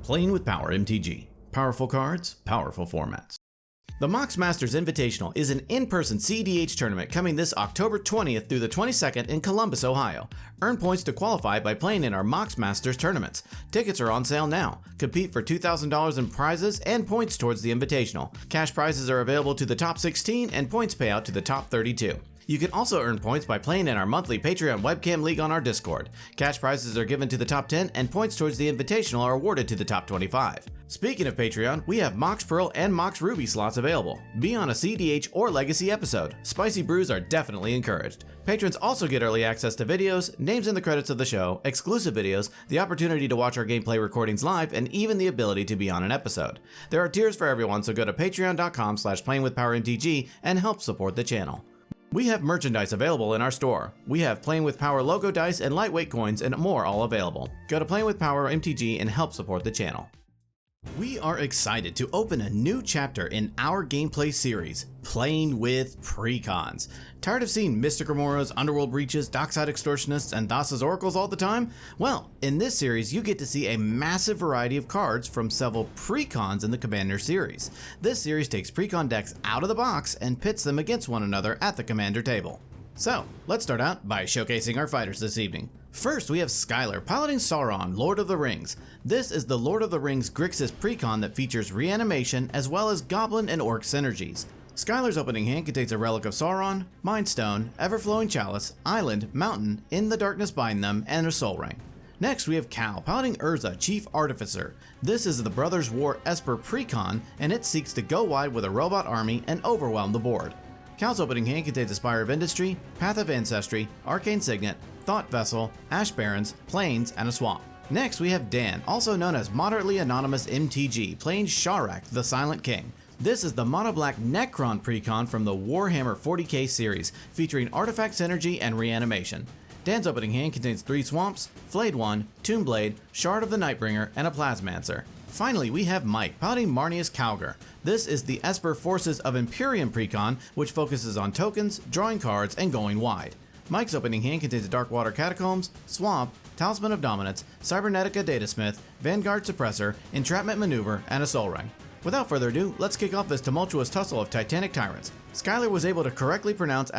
Playing with Power MTG. Powerful cards, powerful formats. The Mox Masters Invitational is an in-person EDH tournament coming this October 20th through the 22nd in Columbus, Ohio. Earn points to qualify by playing in our Mox Masters tournaments. Tickets are on sale now. Compete for $2,000 in prizes and points towards the Invitational. Cash prizes are available to the top 16 and points payout to the top 32. You can also earn points by playing in our monthly Patreon webcam league on our Discord. Cash prizes are given to the top 10 and points towards the Invitational are awarded to the top 25. Speaking of Patreon, we have Mox Pearl and Mox Ruby slots available. Be on a CDH or Legacy episode. Spicy brews are definitely encouraged. Patrons also get early access to videos, names in the credits of the show, exclusive videos, the opportunity to watch our gameplay recordings live, and even the ability to be on an episode. There are tiers for everyone, so go to patreon.com/playingwithpowermtg and help support the channel. We have merchandise available in our store. We have Playing with Power logo dice and lightweight coins and more all available. Go to Playing with Power MTG and help support the channel. We are excited to open a new chapter in our gameplay series, Playing with Precons. Tired of seeing Mystic Remoras, Underworld Breaches, Dockside Extortionists, and Thassa's Oracles all the time? Well, in this series you get to see a massive variety of cards from several Precons in the Commander series. This series takes Precon decks out of the box and pits them against one another at the Commander table. So, let's start out by showcasing our fighters this evening. First, we have Skylar piloting Sauron, Lord of the Rings. This is the Lord of the Rings Grixis Precon that features reanimation as well as Goblin and Orc synergies. Skylar's opening hand contains a Relic of Sauron, Mind Stone, Everflowing Chalice, Island, Mountain, In the Darkness Bind Them, and a Soul Ring. Next, we have Cal piloting Urza, Chief Artificer. This is the Brothers War Esper Precon, and it seeks to go wide with a robot army and overwhelm the board. Cal's opening hand contains a Spire of Industry, Path of Ancestry, Arcane Signet, Thought Vessel, Ash Barrens, Plains, and a Swamp. Next, we have Dan, also known as Moderately Anonymous MTG, playing Szarekh, the Silent King. This is the mono-black Necron Precon from the Warhammer 40k series, featuring Artifact Synergy and Reanimation. Dan's opening hand contains 3 Swamps, Flayed One, Tombblade, Shard of the Nightbringer, and a Plasmancer. Finally, we have Mike, piloting Marneus Calgar. This is the Esper Forces of Imperium Precon, which focuses on tokens, drawing cards, and going wide. Mike's opening hand contains a Darkwater Catacombs, Swamp, Talisman of Dominance, Cybernetica Datasmith, Vanguard Suppressor, Entrapment Maneuver, and a Soul Ring. Without further ado, let's kick off this tumultuous tussle of Titanic Tyrants. Skylar was able to correctly pronounce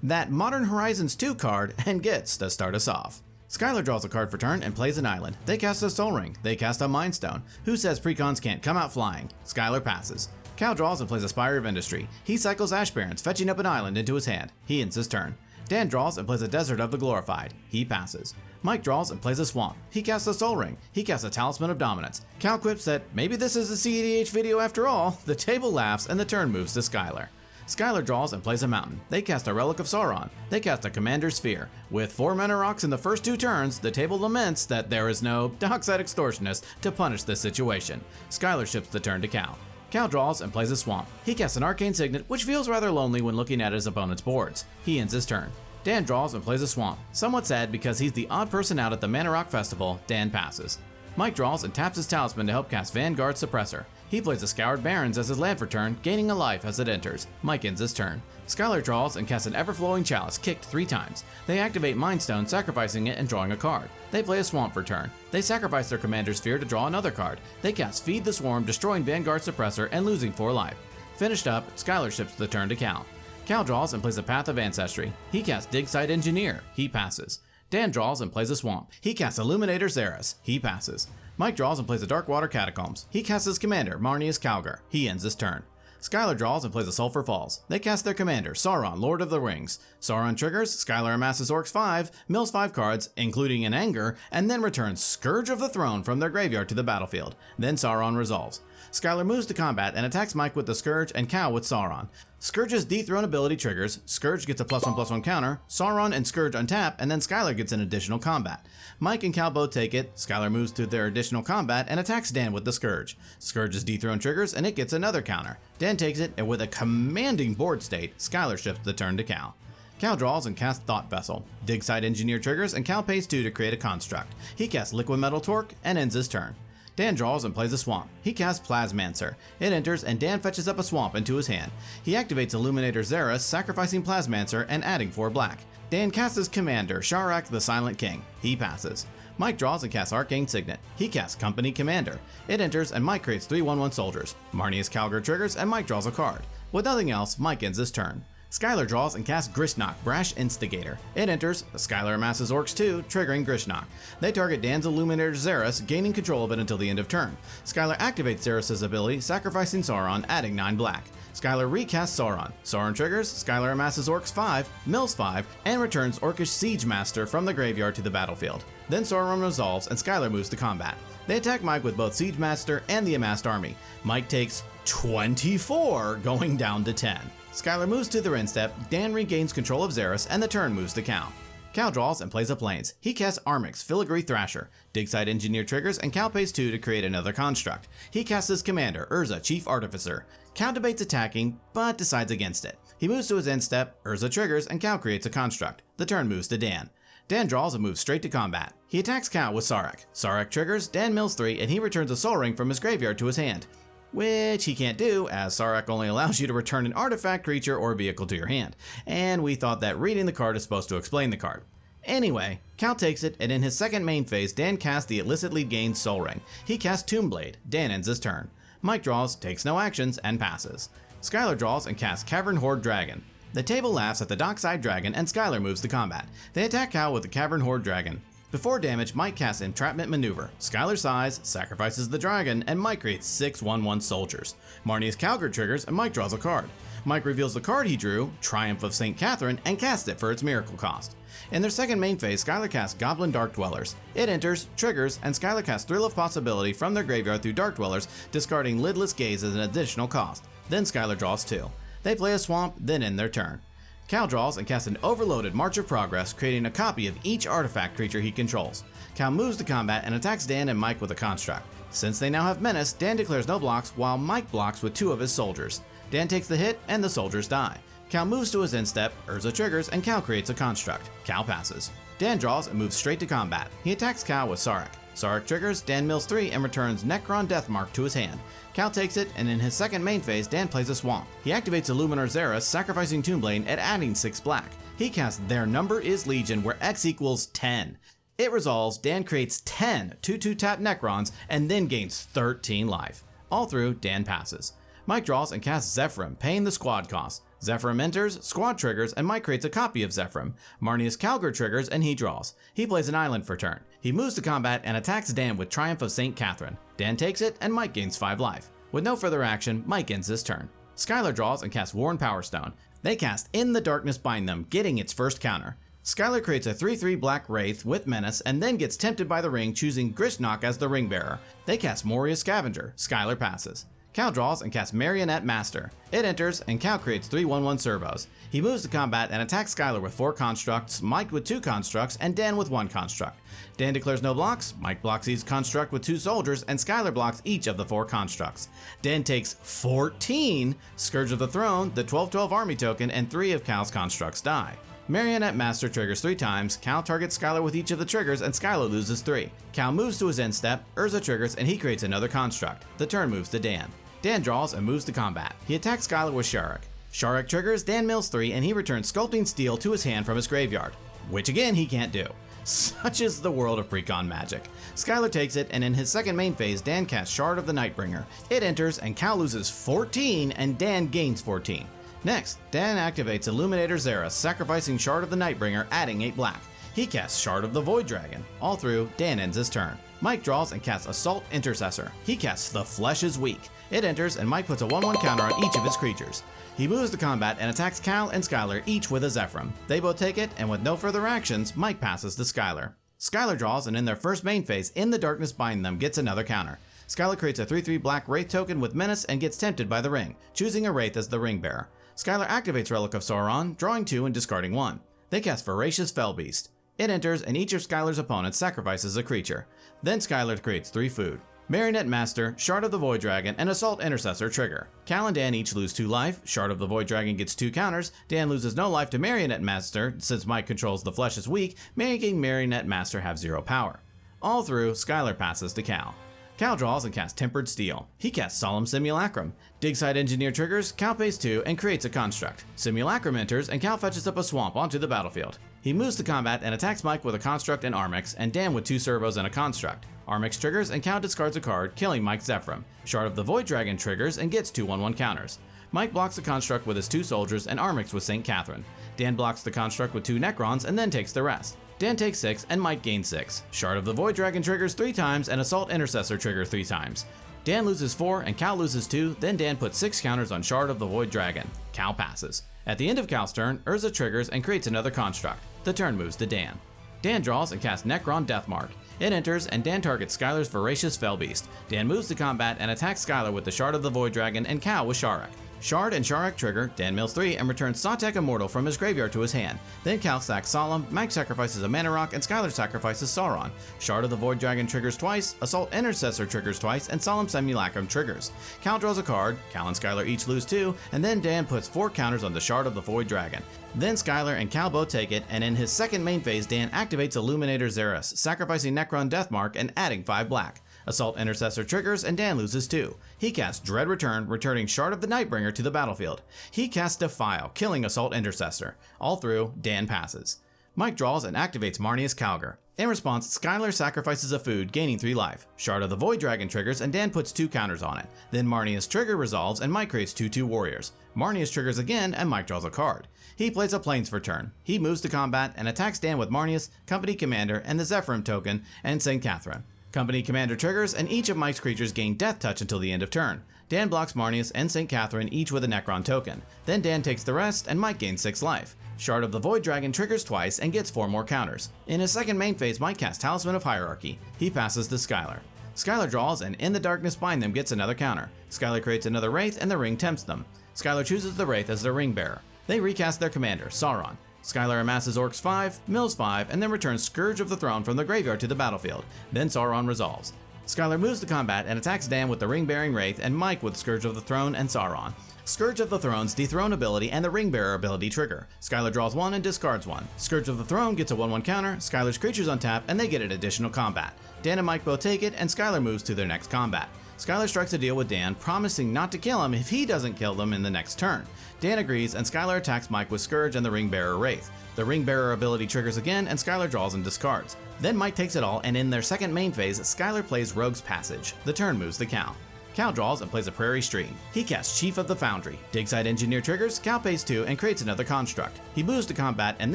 that Modern Horizons 2 card and gets to start us off. Skylar draws a card for turn and plays an island. They cast a Soul Ring. They cast a Mind Stone. Who says Precons can't come out flying? Skylar passes. Cal draws and plays a Spire of Industry. He cycles Ash Barrens, fetching up an island into his hand. He ends his turn. Dan draws and plays a Desert of the Glorified. He passes. Mike draws and plays a Swamp. He casts a Soul Ring. He casts a Talisman of Dominance. Cal quips that maybe this is a CEDH video after all. The table laughs and the turn moves to Skylar. Skylar draws and plays a Mountain. They cast a Relic of Sauron. They cast a Commander Sphere. With 4 mana rocks in the first 2 turns, the table laments that there is no Dockside Extortionist to punish this situation. Skylar ships the turn to Cal. Cal draws and plays a Swamp. He casts an Arcane Signet, which feels rather lonely when looking at his opponent's boards. He ends his turn. Dan draws and plays a Swamp. Somewhat sad because he's the odd person out at the Mana Rock Festival, Dan passes. Mike draws and taps his Talisman to help cast Vanguard Suppressor. He plays a Scoured Barrens as his land for turn, gaining a life as it enters. Mike ends his turn. Skylar draws and casts an Everflowing Chalice, kicked 3 times. They activate Mind Stone, sacrificing it and drawing a card. They play a Swamp for turn. They sacrifice their Commander Sphere to draw another card. They cast Feed the Swarm, destroying Vanguard Suppressor and losing 4 life. Finished up, Skylar ships the turn to Cal. Cal draws and plays a Path of Ancestry. He casts Digsite Engineer. He passes. Dan draws and plays a Swamp. He casts Illuminator Xeris. He passes. Mike draws and plays a Darkwater Catacombs. He casts his commander, Marneus Calgar. He ends his turn. Skylar draws and plays a Sulphur Falls. They cast their commander, Sauron, Lord of the Rings. Sauron triggers, Skylar amasses Orcs 5, mills 5 cards, including an Anger, and then returns Scourge of the Throne from their graveyard to the battlefield. Then Sauron resolves. Skylar moves to combat and attacks Mike with the Scourge and Cal with Sauron. Scourge's Dethrone ability triggers, Scourge gets a +1/+1 counter, Sauron and Scourge untap, and then Skylar gets an additional combat. Mike and Cal both take it, Skylar moves to their additional combat and attacks Dan with the Scourge. Scourge's Dethrone triggers and it gets another counter. Dan takes it, and with a commanding board state, Skylar ships the turn to Cal. Cal draws and casts Thought Vessel. Digsite Engineer triggers and Cal pays 2 to create a construct. He casts Liquid Metal Torque and ends his turn. Dan draws and plays a Swamp. He casts Plasmancer. It enters and Dan fetches up a Swamp into his hand. He activates Illuminator Xeris, sacrificing Plasmancer and adding 4 black. Dan casts his commander, Szarekh the Silent King. He passes. Mike draws and casts Arcane Signet. He casts Company Commander. It enters and Mike creates 3/1/1 soldiers. Marneus Calgar triggers and Mike draws a card. With nothing else, Mike ends his turn. Skylar draws and casts Grishnok, Brash Instigator. It enters, Skylar amasses Orcs 2, triggering Grishnok. They target Dan's Illuminator Xeris, gaining control of it until the end of turn. Skylar activates Xeris' ability, sacrificing Sauron, adding 9 black. Skylar recasts Sauron. Sauron triggers, Skylar amasses Orcs 5, mills 5, and returns Orcish Siege Master from the graveyard to the battlefield. Then Sauron resolves and Skylar moves to combat. They attack Mike with both Siege Master and the amassed army. Mike takes 24, going down to 10. Skylar moves to their end step, Dan regains control of Xeris, and the turn moves to Cal. Cal draws and plays a Plains. He casts Armix, Filigree Thrasher. Digside Engineer triggers, and Cal pays 2 to create another construct. He casts his commander, Urza, Chief Artificer. Cal debates attacking, but decides against it. He moves to his end step, Urza triggers, and Cal creates a construct. The turn moves to Dan. Dan draws and moves straight to combat. He attacks Cal with Szarekh. Szarekh triggers, Dan mills 3, and he returns a Sol Ring from his graveyard to his hand. Which he can't do, as Szarekh only allows you to return an artifact, creature, or vehicle to your hand, and we thought that reading the card is supposed to explain the card. Anyway, Cal takes it, and in his second main phase, Dan casts the illicitly gained Sol Ring. He casts Tombblade. Dan ends his turn. Mike draws, takes no actions, and passes. Skylar draws and casts Cavern Horde Dragon. The table laughs at the Dockside Dragon, and Skylar moves to combat. They attack Cal with the Cavern Horde Dragon. Before damage, Mike casts Entrapment Maneuver. Skylar sighs, sacrifices the dragon, and Mike creates 6/1/1 soldiers. Marneus Calgar triggers, and Mike draws a card. Mike reveals the card he drew, Triumph of St. Catherine, and casts it for its miracle cost. In their second main phase, Skylar casts Goblin Dark Dwellers. It enters, triggers, and Skylar casts Thrill of Possibility from their graveyard through Dark Dwellers, discarding Lidless Gaze as an additional cost. Then Skylar draws 2. They play a swamp, then end their turn. Cal draws and casts an overloaded March of Progress, creating a copy of each artifact creature he controls. Cal moves to combat and attacks Dan and Mike with a construct. Since they now have Menace, Dan declares no blocks while Mike blocks with 2 of his soldiers. Dan takes the hit and the soldiers die. Cal moves to his end step, Urza triggers, and Cal creates a construct. Cal passes. Dan draws and moves straight to combat. He attacks Cal with Szarekh. Szarekh triggers, Dan mills 3 and returns Necron Deathmark to his hand. Cal takes it, and in his second main phase, Dan plays a swamp. He activates Illuminar Xeris, sacrificing Tombblade and adding 6 black. He casts Their Number is Legion, where X equals 10. It resolves, Dan creates 10 2/2 tap Necrons, and then gains 13 life. All through, Dan passes. Mike draws and casts Zephyrim, paying the squad cost. Zephyrim enters, squad triggers, and Mike creates a copy of Zephyrim. Marneus Calgar triggers, and he draws. He plays an island for turn. He moves to combat and attacks Dan with Triumph of St. Catherine. Dan takes it, and Mike gains 5 life. With no further action, Mike ends his turn. Skylar draws and casts War and Power Stone. They cast In the Darkness Bind Them, getting its first counter. Skylar creates a 3/3 black Wraith with Menace and then gets tempted by the ring, choosing Grishnok as the ring bearer. They cast Moria Scavenger. Skylar passes. Cal draws and casts Marionette Master. It enters, and Cal creates 3/1/1 servos. He moves to combat and attacks Skylar with 4 constructs, Mike with 2 constructs, and Dan with 1 construct. Dan declares no blocks, Mike blocks each construct with 2 soldiers, and Skylar blocks each of the 4 constructs. Dan takes 14, Scourge of the Throne, the 12/12 army token, and 3 of Cal's constructs die. Marionette Master triggers 3 times, Cal targets Skylar with each of the triggers, and Skylar loses 3. Cal moves to his end step, Urza triggers, and he creates another construct. The turn moves to Dan. Dan draws and moves to combat. He attacks Skylar with Szarekh. Szarekh triggers, Dan mills 3, and he returns Sculpting Steel to his hand from his graveyard, which again he can't do. Such is the world of Precon magic. Skylar takes it, and in his second main phase, Dan casts Shard of the Nightbringer. It enters, and Cal loses 14, and Dan gains 14. Next, Dan activates Illuminator Xeris, sacrificing Shard of the Nightbringer, adding 8 black. He casts Shard of the Void Dragon. All through, Dan ends his turn. Mike draws and casts Assault Intercessor. He casts The Flesh is Weak. It enters, and Mike puts a 1/1 counter on each of his creatures. He moves to combat and attacks Cal and Skylar, each with a Zephyrim. They both take it, and with no further actions, Mike passes to Skylar. Skylar draws, and in their first main phase, In the Darkness Bind Them gets another counter. Skylar creates a 3/3 black Wraith token with Menace and gets tempted by the ring, choosing a Wraith as the ring bearer. Skylar activates Relic of Sauron, drawing 2 and discarding 1. They cast Voracious Fellbeast. It enters, and each of Skylar's opponents sacrifices a creature. Then Skylar creates 3 food. Marionette Master, Shard of the Void Dragon, and Assault Intercessor trigger. Cal and Dan each lose 2 life, Shard of the Void Dragon gets 2 counters, Dan loses no life to Marionette Master, since Mike controls The Flesh is Weak, making Marionette Master have 0 power. All through, Skylar passes to Cal. Cal draws and casts Tempered Steel. He casts Solemn Simulacrum. Dig Site Engineer triggers, Cal pays 2 and creates a construct. Simulacrum enters and Cal fetches up a swamp onto the battlefield. He moves to combat and attacks Mike with a construct and Armix, and Dan with 2 servos and a construct. Armix triggers and Cal discards a card, killing Mike Zephyrim. Shard of the Void Dragon triggers and gets 2 1/1 counters. Mike blocks the construct with his 2 soldiers and Armix with St. Catherine. Dan blocks the construct with 2 Necrons and then takes the rest. Dan takes 6 and Mike gains 6. Shard of the Void Dragon triggers 3 times and Assault Intercessor triggers 3 times. Dan loses 4 and Cal loses 2, then Dan puts 6 counters on Shard of the Void Dragon. Cal passes. At the end of Cal's turn, Urza triggers and creates another construct. The turn moves to Dan. Dan draws and casts Necron Deathmark. It enters and Dan targets Skylar's Voracious Fellbeast. Dan moves to combat and attacks Skylar with the Shard of the Void Dragon and Cal with Szarekh. Shard and Szarekh trigger, Dan mills 3 and returns Szarekh Immortal from his graveyard to his hand. Then Cal sacks Solemn, Mike sacrifices a Mana Rock, and Skylar sacrifices Sauron. Shard of the Void Dragon triggers twice, Assault Intercessor triggers twice, and Solemn Simulacrum triggers. Cal draws a card, Cal and Skylar each lose 2, and then Dan puts 4 counters on the Shard of the Void Dragon. Then Skylar and Cal both take it, and in his second main phase, Dan activates Illuminator Xeris, sacrificing Necron Deathmark and adding 5 black. Assault Intercessor triggers and Dan loses 2. He casts Dread Return, returning Shard of the Nightbringer to the battlefield. He casts Defile, killing Assault Intercessor. All through, Dan passes. Mike draws and activates Marneus Calgar. In response, Skylar sacrifices a food, gaining 3 life. Shard of the Void Dragon triggers and Dan puts 2 counters on it. Then Marneus trigger resolves and Mike creates 2/2 warriors. Marneus triggers again and Mike draws a card. He plays a Plains for turn. He moves to combat and attacks Dan with Marneus, Company Commander, and the Zephyrim token, and St. Catherine. Company Commander triggers, and each of Mike's creatures gain Death Touch until the end of turn. Dan blocks Marneus and St. Catherine, each with a Necron token. Then Dan takes the rest, and Mike gains 6 life. Shard of the Void Dragon triggers twice and gets 4 more counters. In his second main phase, Mike casts Talisman of Hierarchy. He passes to Skylar. Skylar draws, and In the Darkness Bind Them gets another counter. Skylar creates another Wraith, and the ring tempts them. Skylar chooses the Wraith as their ring bearer. They recast their commander, Sauron. Skylar amasses Orcs 5, mills 5, and then returns Scourge of the Throne from the graveyard to the battlefield. Then Sauron resolves. Skylar moves to combat and attacks Dan with the ring-bearing Wraith and Mike with Scourge of the Throne and Sauron. Scourge of the Throne's Dethrone ability and the Ring Bearer ability trigger. Skylar draws 1 and discards 1. Scourge of the Throne gets a 1/1 counter, Skylar's creatures untap, and they get an additional combat. Dan and Mike both take it, and Skylar moves to their next combat. Skylar strikes a deal with Dan, promising not to kill him if he doesn't kill them in the next turn. Dan agrees, and Skylar attacks Mike with Scourge and the Ring Bearer Wraith. The Ring Bearer ability triggers again, and Skylar draws and discards. Then Mike takes it all, and in their second main phase, Skylar plays Rogue's Passage. The turn moves to Cal. Cal draws and plays a Prairie Stream. He casts Chief of the Foundry. Dig Site Engineer triggers, Cal pays 2 and creates another construct. He moves to combat and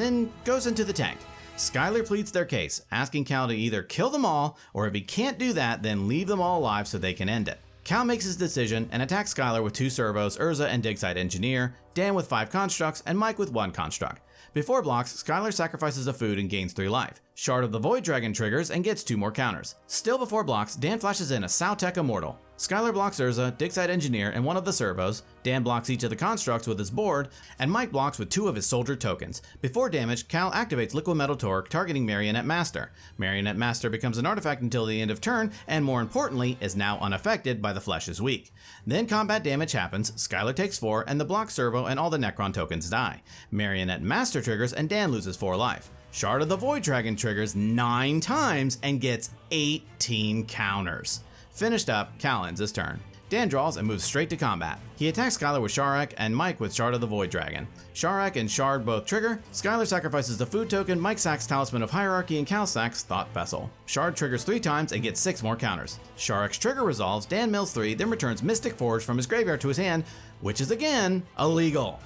then goes into the tank. Skylar pleads their case, asking Cal to either kill them all, or if he can't do that, then leave them all alive so they can end it. Cal makes his decision and attacks Skylar with 2 servos, Urza and Dig Site Engineer, Dan with 5 constructs, and Mike with 1 construct. Before blocks, Skylar sacrifices a food and gains 3 life. Shard of the Void Dragon triggers and gets 2 more counters. Still before blocks, Dan flashes in a Szarekh Immortal. Skylar blocks Urza, Dig Site Engineer, and 1 of the servos. Dan blocks each of the constructs with his board, and Mike blocks with 2 of his soldier tokens. Before damage, Cal activates Liquid Metal Torque, targeting Marionette Master. Marionette Master becomes an artifact until the end of turn, and more importantly, is now unaffected by the Flesh is Weak. Then combat damage happens, Skylar takes 4, and the block servo and all the Necron tokens die. Marionette Master triggers, and Dan loses 4 life. Shard of the Void Dragon triggers 9 times and gets 18 counters. Finished up, Cal ends his turn. Dan draws and moves straight to combat. He attacks Skylar with Szarekh and Mike with Shard of the Void Dragon. Szarekh and Shard both trigger. Skylar sacrifices the food token, Mike sacks Talisman of Hierarchy, and Cal sacks Thought Vessel. Shard triggers 3 times and gets 6 more counters. Szarekh's trigger resolves, Dan mills 3, then returns Mystic Forge from his graveyard to his hand, which is again illegal.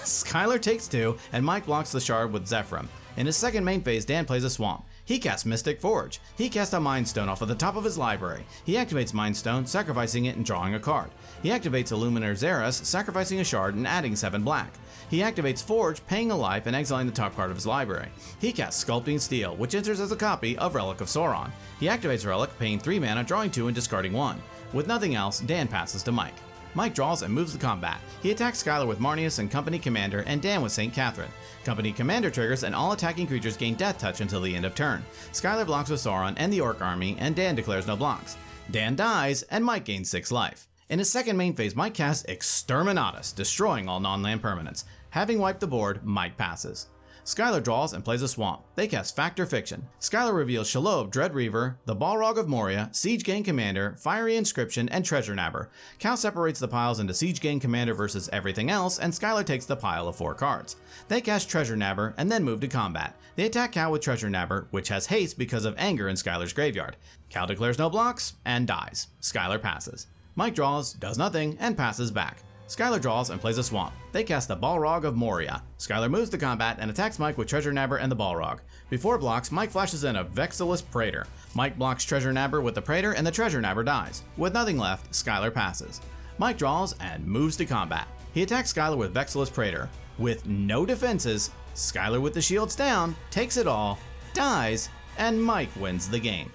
Skylar takes 2, and Mike blocks the Shard with Zephyrim. In his second main phase, Dan plays a Swamp. He casts Mystic Forge. He casts a Mind Stone off of the top of his library. He activates Mind Stone, sacrificing it and drawing a card. He activates Illuminator Xeris, sacrificing a shard and adding 7 black. He activates Forge, paying a life and exiling the top card of his library. He casts Sculpting Steel, which enters as a copy of Relic of Sauron. He activates Relic, paying 3 mana, drawing 2 and discarding 1. With nothing else, Dan passes to Mike. Mike draws and moves to combat. He attacks Skylar with Marneus and Company Commander, and Dan with St. Catherine. Company Commander triggers, and all attacking creatures gain Death Touch until the end of turn. Skylar blocks with Sauron and the Orc army, and Dan declares no blocks. Dan dies, and Mike gains 6 life. In his second main phase, Mike casts Exterminatus, destroying all non-land permanents. Having wiped the board, Mike passes. Skylar draws and plays a swamp. They cast Fact or Fiction. Skylar reveals Shelob, Dread Reaver, the Balrog of Moria, Siege Gang Commander, Fiery Inscription, and Treasure Nabber. Cal separates the piles into Siege Gang Commander versus everything else, and Skylar takes the pile of 4 cards. They cast Treasure Nabber and then move to combat. They attack Cal with Treasure Nabber, which has haste because of anger in Skylar's graveyard. Cal declares no blocks and dies. Skylar passes. Mike draws, does nothing, and passes back. Skylar draws and plays a swamp. They cast the Balrog of Moria. Skylar moves to combat and attacks Mike with Treasure Nabber and the Balrog. Before blocks, Mike flashes in a Vexilus Praetor. Mike blocks Treasure Nabber with the Praetor and the Treasure Nabber dies. With nothing left, Skylar passes. Mike draws and moves to combat. He attacks Skylar with Vexilus Praetor. With no defenses, Skylar with the shields down, takes it all, dies, and Mike wins the game.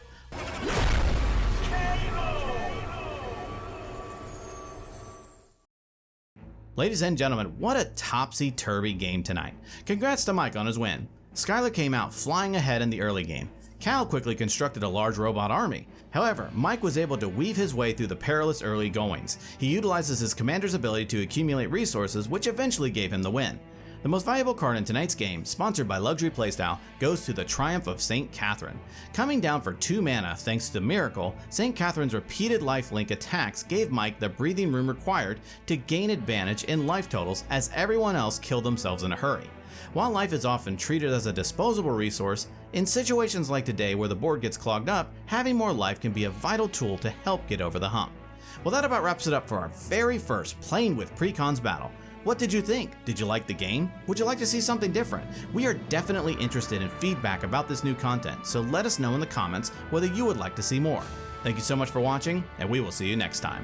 Ladies and gentlemen, what a topsy-turvy game tonight. Congrats to Mike on his win. Skylar came out flying ahead in the early game. Cal quickly constructed a large robot army. However, Mike was able to weave his way through the perilous early goings. He utilizes his commander's ability to accumulate resources, which eventually gave him the win. The most valuable card in tonight's game, sponsored by Luxury Playstyle, goes to the Triumph of St. Catherine. Coming down for 2 mana thanks to Miracle, St. Catherine's repeated lifelink attacks gave Mike the breathing room required to gain advantage in life totals as everyone else killed themselves in a hurry. While life is often treated as a disposable resource, in situations like today where the board gets clogged up, having more life can be a vital tool to help get over the hump. Well, that about wraps it up for our very first Playing with Precon's battle. What did you think? Did you like the game? Would you like to see something different? We are definitely interested in feedback about this new content, so let us know in the comments whether you would like to see more. Thank you so much for watching, and we will see you next time.